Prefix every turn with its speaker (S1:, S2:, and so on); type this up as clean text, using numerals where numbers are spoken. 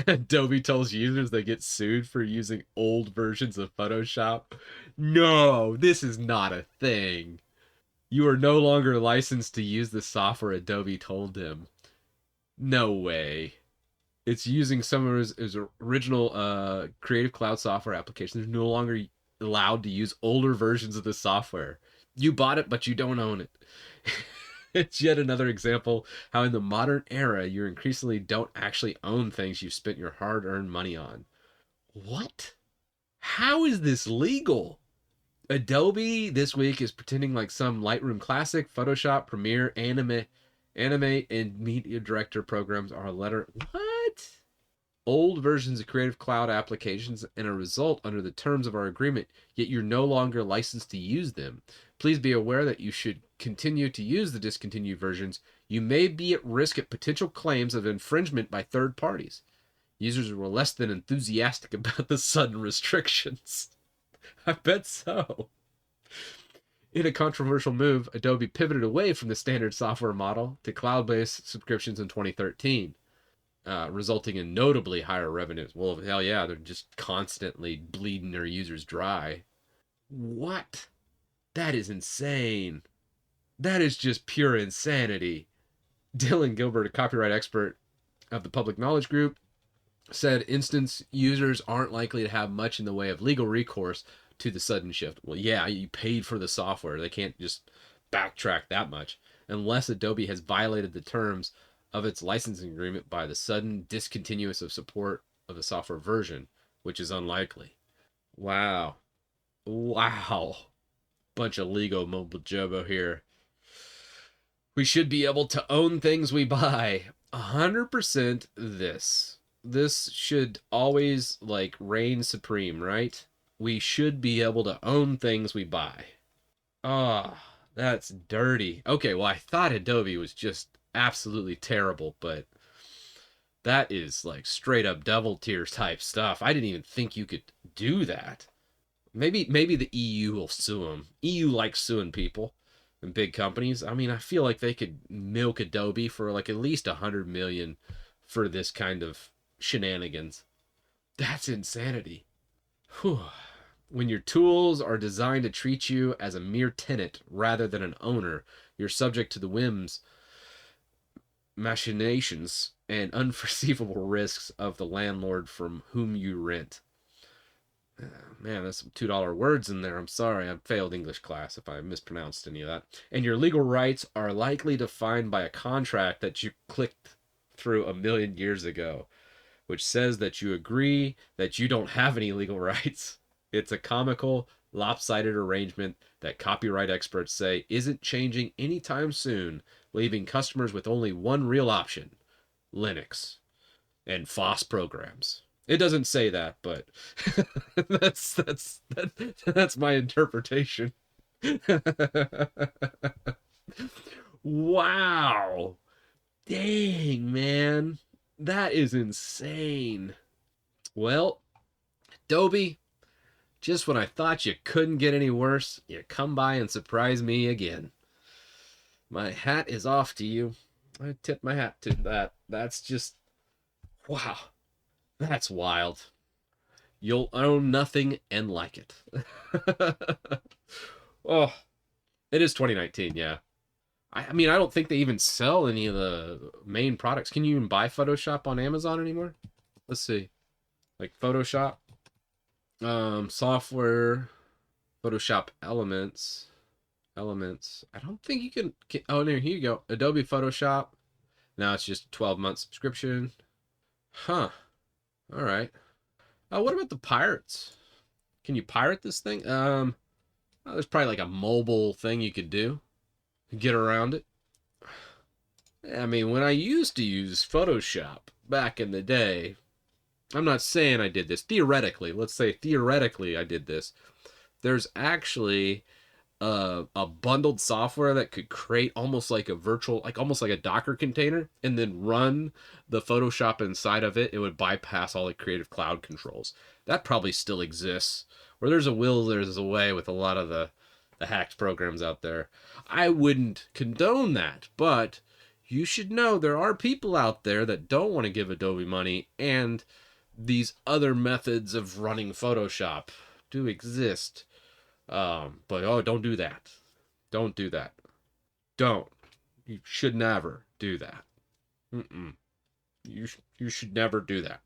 S1: Adobe tells users they get sued for using old versions of Photoshop. No, this is not a thing. You are no longer licensed to use the software, Adobe told him. No way. It's using some of his original Creative Cloud software applications. They're no longer allowed to use older versions of the software. You bought it, but you don't own it. It's yet another example how in the modern era you increasingly don't actually own things you've spent your hard-earned money on. What? How is this legal? Adobe this week is pretending like some Lightroom Classic, Photoshop, Premiere, Animate, and Media Director programs are a letter. What? Old versions of Creative Cloud applications and a result under the terms of our agreement, yet you're no longer licensed to use them. Please be aware that you should continue to use the discontinued versions. You may be at risk of potential claims of infringement by third parties. Users were less than enthusiastic about the sudden restrictions. I bet so. In a controversial move, Adobe pivoted away from the standard software model to cloud-based subscriptions in 2013. Resulting in notably higher revenues. Well, hell yeah, they're just constantly bleeding their users dry. What? That is insane. That is just pure insanity. Dylan Gilbert, a copyright expert of the Public Knowledge Group, said instance users aren't likely to have much in the way of legal recourse to the sudden shift. Well, yeah, you paid for the software. They can't just backtrack that much unless Adobe has violated the terms of its licensing agreement by the sudden discontinuance of support of the software version, which is unlikely. Wow. Wow. Bunch of legal mobile jobo here. We should be able to own things we buy. 100% this. This should always like reign supreme, right? We should be able to own things we buy. Ah, oh, that's dirty. Okay, well, I thought Adobe was just absolutely terrible, but that is like straight up devil tears type stuff. I didn't even think you could do that. Maybe the EU will sue them. EU likes suing people and big companies. I mean, I feel like they could milk Adobe for like at least 100 million for this kind of shenanigans. That's insanity. Whew. When your tools are designed to treat you as a mere tenant rather than an owner, you're subject to the whims, machinations, and unforeseeable risks of the landlord from whom you rent. Man, there's some $2 words in there. I'm sorry, I failed English class if I mispronounced any of that. And your legal rights are likely defined by a contract that you clicked through a million years ago, which says that you agree that you don't have any legal rights. It's a comical, lopsided arrangement that copyright experts say isn't changing anytime soon, leaving customers with only one real option: Linux and FOSS programs. It doesn't say that, but that's my interpretation. Wow. Dang, man. That is insane. Well, Adobe, just when I thought you couldn't get any worse, you come by and surprise me again. My hat is off to you. I tip my hat to that. That's just, wow. That's wild. You'll own nothing and like it. Oh, it is 2019, yeah. I mean, I don't think they even sell any of the main products. Can you even buy Photoshop on Amazon anymore? Let's see. Like Photoshop, software, Photoshop elements. I don't think you can. Oh, here you go. Adobe Photoshop. Now it's just a 12-month subscription. Huh. All right. What about the pirates? Can you pirate this thing? There's probably like a mobile thing you could do to get around it. I mean, when I used to use Photoshop back in the day, I'm not saying I did this. Theoretically, let's say theoretically I did this. There's actually a bundled software that could create almost like a virtual, like almost like a Docker container, and then run the Photoshop inside of it. It would bypass all the Creative Cloud controls. That probably still exists. Where there's a will, there's a way with a lot of the hacked programs out there. I wouldn't condone that, but you should know there are people out there that don't want to give Adobe money, and these other methods of running Photoshop do exist. But oh, don't do that. Don't do that. Don't. You should never do that. Mm-mm. You should never do that.